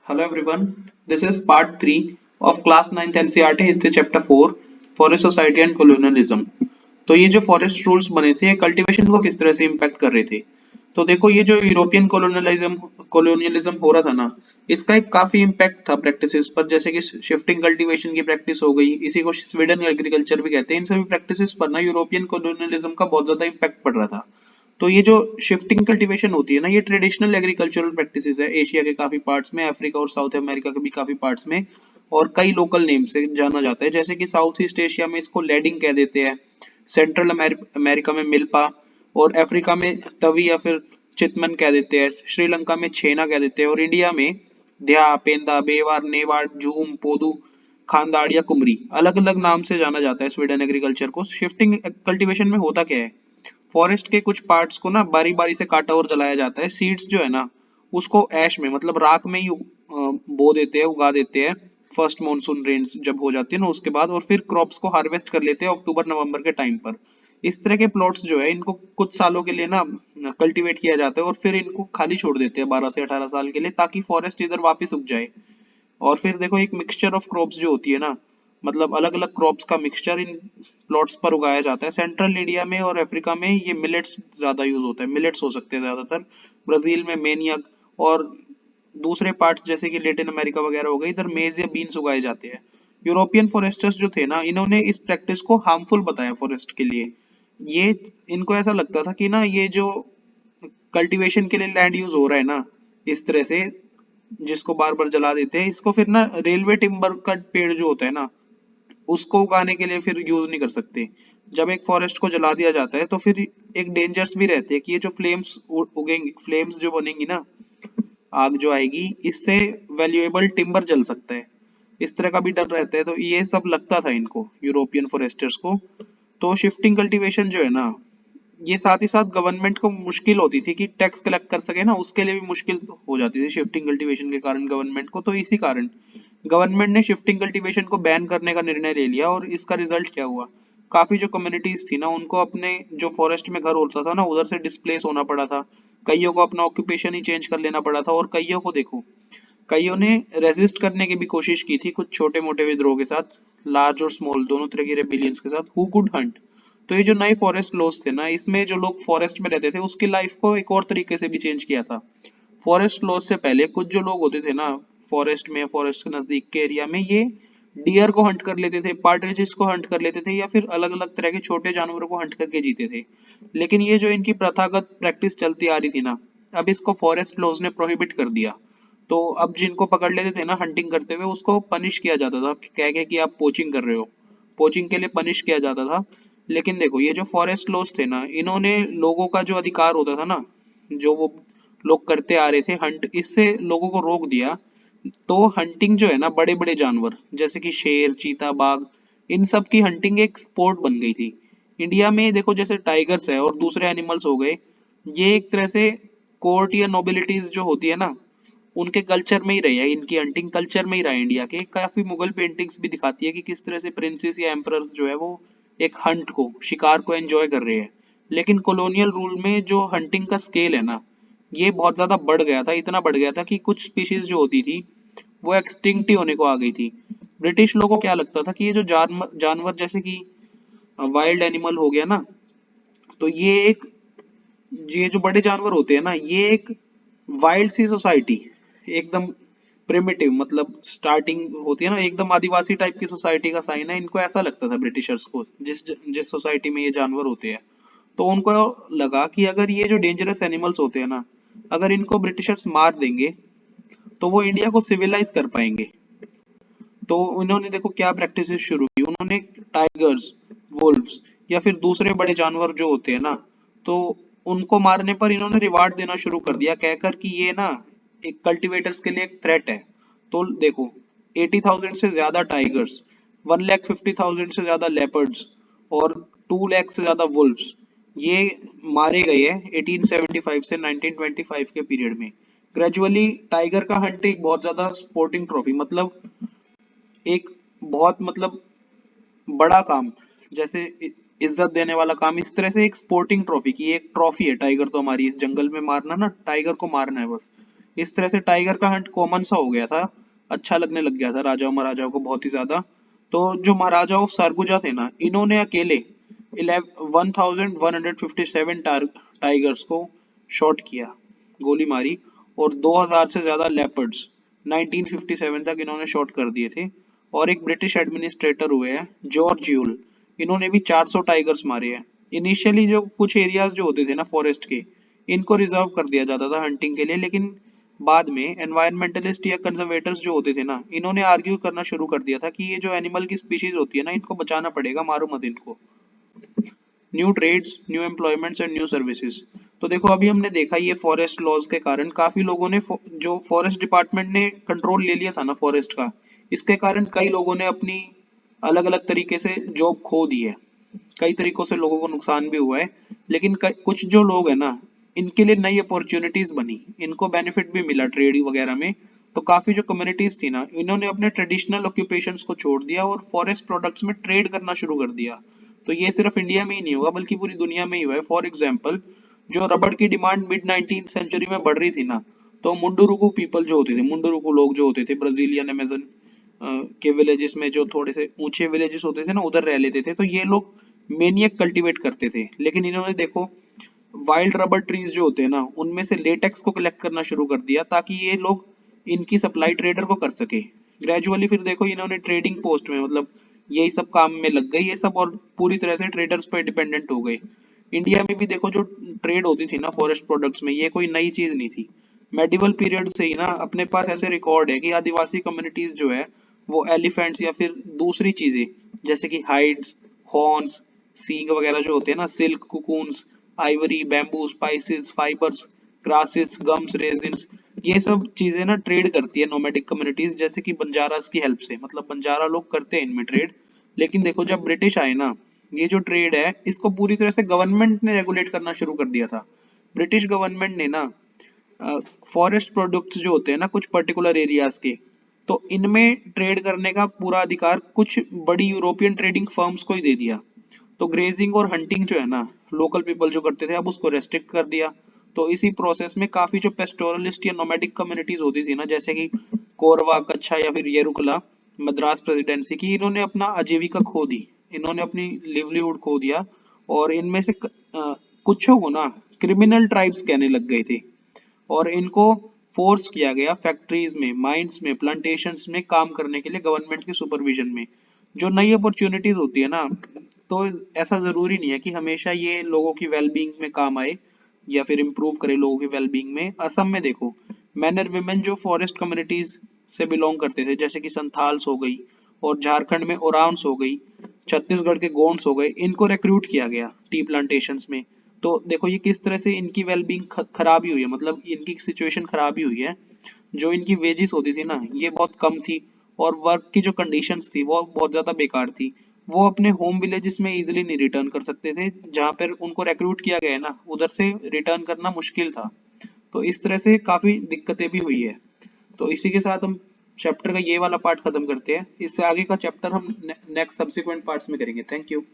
Hello everyone, this is part 3 of class 9th NCERT history chapter 4 forest society and colonialism. तो ये जो forest rules बने थे cultivation को किस तरह से इम्पैक्ट कर रहे थे। तो देखो ये जो यूरोपियन कोलोनियलिज्म हो रहा था ना, इसका एक काफी इम्पैक्ट था प्रैक्टिसेस पर, जैसे कि शिफ्टिंग कल्टीवेशन की प्रैक्टिस हो गई, इसी को स्वीडन एग्रीकल्चर भी कहते हैं। इन सभी प्रैक्टिसेस पर ना यूरोपियन कोलोनियलिज्म का बहुत ज्यादा इम्पैक्ट पड़ रहा था। तो ये जो शिफ्टिंग कल्टीवेशन होती है ना, ये ट्रेडिशनल एग्रीकल्चरल प्रैक्टिसेस है एशिया के काफी पार्ट्स में, अफ्रीका और साउथ अमेरिका के भी काफी पार्ट्स में, और कई लोकल नेम से जाना जाता है। जैसे कि साउथ ईस्ट एशिया में इसको लेडिंग कह देते हैं, सेंट्रल अमेरिका में मिल्पा, और अफ्रीका में तवी या फिर चितमन कह देते हैं, श्रीलंका में छेना कह देते हैं, और इंडिया में ध्या, पेंदा, बेवार, नेवाड़, झूम, पोदू, खानदाड़ या कुमरी अलग अलग नाम से जाना जाता है स्वीडन एग्रीकल्चर को। शिफ्टिंग कल्टीवेशन में होता क्या है, फॉरेस्ट के कुछ पार्ट्स को ना बारी बारी से काटा और जलाया जाता है। सीड्स जो है ना, उसको ऐश में मतलब राख में ही बो देते हैं, उगा देते हैं फर्स्ट मॉनसून रेन्स जब हो जाती है ना उसके बाद, और फिर क्रॉप्स को हार्वेस्ट कर लेते हैं अक्टूबर नवंबर के टाइम पर। इस तरह के प्लॉट्स जो है इनको कुछ सालों के लिए ना कल्टीवेट किया जाता है और फिर इनको खाली छोड़ देते हैं 12 से 18 साल के लिए, ताकि फॉरेस्ट इधर वापस उग जाए। और फिर देखो एक मिक्सचर ऑफ क्रॉप्स जो होती है ना, मतलब अलग अलग क्रॉप्स का मिक्सचर इन प्लॉट्स पर उगाया जाता है। सेंट्रल इंडिया में और अफ्रीका में ये मिलेट्स ज्यादा यूज होता है, मिलेट्स हो सकते हैं ज्यादातर। ब्राजील में मेनियक, और दूसरे पार्ट्स जैसे कि लेटिन अमेरिका वगैरह हो गए, इधर मेज या बीन्स उगाए जाते हैं। यूरोपियन फॉरेस्टर्स जो थे ना, इन्होंने इस प्रैक्टिस को हार्मफुल बताया फॉरेस्ट के लिए। ये इनको ऐसा लगता था कि ना ये जो कल्टीवेशन के लिए लैंड यूज हो रहा है ना इस तरह से, जिसको बार बार जला देते हैं, इसको फिर ना रेलवे टिम्बर का पेड़ जो होता है ना, उसको उगाने के लिए फिर यूज नहीं कर सकते। जब एक फॉरेस्ट को जला दिया जाता है तो फिर एक डेंजर्स भी रहते हैं कि ये जो फ्लेम्स उगेंगी, फ्लेम्स जो बनेंगी ना, आग जो आएगी, इससे वैल्यूएबल टिम्बर जल सकता है। इस तरह का भी डर रहता है। तो ये सब लगता था इनको, यूरोपियन फॉरेस्टर्स को। तो शिफ्टिंग कल्टीवेशन जो है ना, ये साथ ही साथ गवर्नमेंट को मुश्किल होती थी कि टैक्स कलेक्ट कर सके ना, उसके लिए भी मुश्किल हो जाती थी शिफ्टिंग कल्टीवेशन के कारण गवर्नमेंट को। तो इसी कारण गवर्नमेंट ने शिफ्टिंग कल्टीवेशन को बैन करने का निर्णय ले लिया। और इसका रिजल्ट क्या हुआ, काफी जो कम्युनिटीज थी ना, उनको अपने जो फॉरेस्ट में घर होता था ना उधर से डिस्प्लेस होना पड़ा था। कईयों को अपना ऑक्यूपेशन ही चेंज कर लेना पड़ा था, और कईयों को देखो, कईयों ने रेजिस्ट करने की भी कोशिश की थी कुछ छोटे मोटे विद्रोह के साथ, लार्ज और स्मॉल दोनों तरह की रेबिलियंस के साथ, हु कुड हंट। तो ये जो नए फॉरेस्ट लॉज थे ना, इसमें जो लोग फॉरेस्ट में रहते थे उसकी लाइफ को एक और तरीके से भी चेंज किया था। फॉरेस्ट लॉज से पहले कुछ जो लोग होते थे ना फॉरेस्ट में, फॉरेस्ट के नजदीक के एरिया में, ये डियर को हंट कर लेते थे, पार्टरिजेस को हंट कर लेते थे, या फिर अलग अलग तरह के छोटे जानवरों को हंट करके जीते थे। लेकिन ये जो इनकी प्रथागत प्रैक्टिस चलती आ रही थी ना, अब इसको फॉरेस्ट लॉज ने प्रोहिबिट कर दिया। तो अब जिनको पकड़ लेते थे ना हंटिंग करते हुए, उसको पनिश किया जाता था, कह के कि आप पोचिंग कर रहे हो, पोचिंग के लिए पनिश किया जाता था। लेकिन देखो ये जो फॉरेस्ट लॉज थे ना, इन्होंने लोगों का जो अधिकार होता था ना, जो वो लोग करते आ रहे थे हंट, इससे लोगों को रोक दिया। तो हंटिंग जो है ना, बड़े बड़े जानवर जैसे कि शेर, चीता, बाघ, इन सब की हंटिंग एक स्पोर्ट बन गई थी। इंडिया में देखो जैसे टाइगर्स है और दूसरे एनिमल्स हो गए, ये एक तरह से कोर्ट या नोबिलिटीज जो होती है ना, उनके कल्चर में ही रही है, इनकी हंटिंग कल्चर में ही रहा है। इंडिया के काफी मुगल पेंटिंग्स भी दिखाती है कि किस तरह से प्रिंसेस या एम्परर्स जो है वो एक हंट को, शिकार को एंजॉय कर रहे हैं। लेकिन कॉलोनियल रूल में जो हंटिंग का स्केल है ना, ये बहुत ज्यादा बढ़ गया था, इतना बढ़ गया था कि कुछ स्पीशीज जो होती थी वो एक्सटिंक्ट ही होने को आ गई थी। ब्रिटिश लोगों को क्या लगता था कि ये जो जानवर जैसे कि वाइल्ड एनिमल हो गया ना, तो ये जो बड़े जानवर होते हैं ना, ये एक वाइल्ड सी सोसाइटी, एकदम प्रिमिटिव, मतलब स्टार्टिंग होती है ना एकदम आदिवासी टाइप की सोसाइटी का साइन है। इनको ऐसा लगता था ब्रिटिशर्स को, जिस जिस सोसाइटी में ये जानवर होते हैं। तो उनको लगा कि अगर ये जो डेंजरस एनिमल्स होते हैं ना, अगर इनको ब्रिटिशर्स मार देंगे तो वो इंडिया को सिविलाइज कर पाएंगे। तो उन्होंने देखो क्या प्रैक्टिस शुरू की, उन्होंने टाइगर्स, वुल्व्स या फिर दूसरे बड़े जानवर जो होते हैं ना, तो उनको मारने पर इन्होंने रिवार्ड देना शुरू कर दिया, कहकर कि ये ना एक कल्टीवेटर्स के लिए एक थ्रेट है। तो देखो 80,000 से ज्यादा टाइगर्स, 1,50,000 से ज्यादा लेपर्ड्स, और 2 लाख से ज्यादा वुल्व्स, ये मारे गए हैं 1875 से 1925 के पीरियड में। ग्रेजुअली टाइगर का हंट एक बहुत ज्यादा स्पोर्टिंग ट्रॉफी, मतलब एक बहुत मतलब बड़ा काम, जैसे इज्जत देने वाला काम, इस तरह से एक स्पोर्टिंग ट्रॉफी की एक ट्रॉफी है टाइगर। तो हमारी इस जंगल में मारना ना, टाइगर को मारना है बस, इस तरह से टाइगर का हंट कॉमन सा हो गया था, अच्छा लगने लग गया था राजाओं महाराजाओं को बहुत ही ज्यादा। तो जो महाराजा ऑफ सरगुजा थे ना, इन्होंने अकेले 1157 टाइगर्स को शॉट किया, गोली मारी, और 2000 से ज्यादा लेपर्ड्स 1957 तक इन्होंने शॉट कर दिए थे। और एक ब्रिटिश एडमिनिस्ट्रेटर हुए हैं जॉर्ज यूल, इन्होंने भी 400 टाइगर्स मारे हैं। इनिशियली जो कुछ एरियाज जो होते थे ना फॉरेस्ट के, इनको रिजर्व कर दिया जाता था हंटिंग के लिए, लेकिन बाद में एनवायरमेंटलिस्ट या कंजर्वेटर्स जो होते थे ना, इन्होंने आर्ग्यू करना शुरू कर दिया था कि ये जो एनिमल की स्पीशीज होती है ना, इनको बचाना पड़ेगा, मारो मत इनको। New trades, new employments and new services. तो देखो अभी हमने देखा ये फॉरेस्ट लॉज के कारण काफी लोगों ने जो फॉरेस्ट डिपार्टमेंट ने कंट्रोल ले लिया था ना फॉरेस्ट का, इसके कारण कई लोगों ने अपनी अलग अलग तरीके से जॉब खो दी है, कई तरीकों से लोगों को नुकसान भी हुआ है। लेकिन कुछ जो लोग है ना, इनके लिए नई अपॉर्चुनिटीज बनी, इनको बेनिफिट भी मिला ट्रेडिंग वगैरह में। तो काफी जो कम्युनिटीज थी ना, इन्होंने अपने ट्रेडिशनल ऑक्यूपेशंस को छोड़ दिया और फॉरेस्ट प्रोडक्ट्स में ट्रेड करना शुरू कर दिया। तो ये सिर्फ इंडिया में ही नहीं हुआ बल्कि पूरी दुनिया में ही हुआ है। फॉर एग्जाम्पल, जो रबड़ की डिमांड मिड 19th सेंचुरी में बढ़ रही थी ना, तो मुंडुरुकु पीपल जो होते थे, मुंडुरुकु लोग जो होते थे ब्राजीलियन अमेजन के विलेजेस में, जो थोड़े से ऊंचे विलेजेस होते थे ना, उधर रह लेते थे। तो ये लोग मेनियक कल्टीवेट करते थे, लेकिन इन्होंने देखो वाइल्ड रबर ट्रीज जो होते हैं ना, उनमें से लेटेक्स को कलेक्ट करना शुरू कर दिया ताकि ये लोग इनकी सप्लाई ट्रेडर को कर सके। ग्रेजुअली फिर देखो इन्होंने ट्रेडिंग पोस्ट में, मतलब यही सब काम में लग गए ये सब, और पूरी तरह से ट्रेडर्स पर डिपेंडेंट हो गए। इंडिया में भी देखो जो ट्रेड होती थी ना फॉरेस्ट प्रोडक्ट्स में, ये कोई नई चीज नहीं थी। मेडिवल पीरियड से ही ना अपने पास ऐसे रिकॉर्ड है कि आदिवासी कम्युनिटीज जो है, वो एलिफेंट्स या फिर दूसरी चीजें जैसे कि हाइड्स, हॉर्न्स, सींग वगैरह जो होते हैं ना, silk, cocoons, ivory, bamboo, spices, fibres, grasses, gums, resins, ये सब चीजें ना ट्रेड करती है नोमैडिक कम्युनिटीज जैसे कि बंजारास की हेल्प से, मतलब बंजारा लोग करते हैं इनमें ट्रेड। लेकिन देखो जब ब्रिटिश आए ना, ये जो ट्रेड है इसको पूरी तरह से गवर्नमेंट ने रेगुलेट करना शुरू कर दिया था। ब्रिटिश गवर्नमेंट ने ना फॉरेस्ट प्रोडक्ट्स जो होते हैं ना कुछ पर्टिकुलर एरियाज के, तो इनमें ट्रेड करने का पूरा अधिकार कुछ बड़ी यूरोपियन ट्रेडिंग फर्म्स को ही दे दिया। तो ग्रेजिंग और हंटिंग जो है ना, लोकल पीपल जो करते थे, अब उसको रेस्ट्रिक्ट कर दिया। तो इसी प्रोसेस में काफी जो पेस्टोरलिस्ट या नोमैडिक कम्युनिटीज होती थी ना, जैसे कि कोरवा, कच्छा या फिर येरुकला, मद्रास प्रेसिडेंसी की, इन्होंने अपना आजीविका खो दी, इन्होंने अपनी लिवलीहुड खो दिया। और इनमें से कुछों को ना क्रिमिनल ट्राइब्स कहने लग गए थे, और इनको फोर्स किया गया फैक्ट्रीज में, माइंस में, प्लांटेशंस में काम करने के लिए गवर्नमेंट के सुपरविजन में। जो नई अपॉर्चुनिटीज होती है ना, तो ऐसा जरूरी नहीं है कि हमेशा ये लोगों की वेलबींग में काम आए या फिर इम्प्रूव करे लोगों की वेलबींग में। असम में देखो मैन और विमेन जो फॉरेस्ट कम्युनिटीज से बिलोंग करते थे, जैसे कि संथाल्स हो गई, और झारखंड में ओरांस हो गई, छत्तीसगढ़ के गोंड्स हो गए, इनको रिक्रूट किया गया टी प्लांटेशंस में। तो देखो ये किस तरह से इनकी वेलबींग खराबी हुई है, मतलब इनकी सिचुएशन खराबी हुई है। जो इनकी वेजेस होती थी ना, ये बहुत कम थी, और वर्क की जो कंडीशंस थी वो बहुत ज्यादा बेकार थी। वो अपने होम विलेजेस में इजीली नहीं रिटर्न कर सकते थे, जहाँ पर उनको रिक्रूट किया गया है ना, उधर से रिटर्न करना मुश्किल था। तो इस तरह से काफी दिक्कतें भी हुई है। तो इसी के साथ हम चैप्टर का ये वाला पार्ट खत्म करते हैं, इससे आगे का चैप्टर हम नेक्स्ट सब्सिक्वेंट पार्ट्स में करेंगे। Thank you.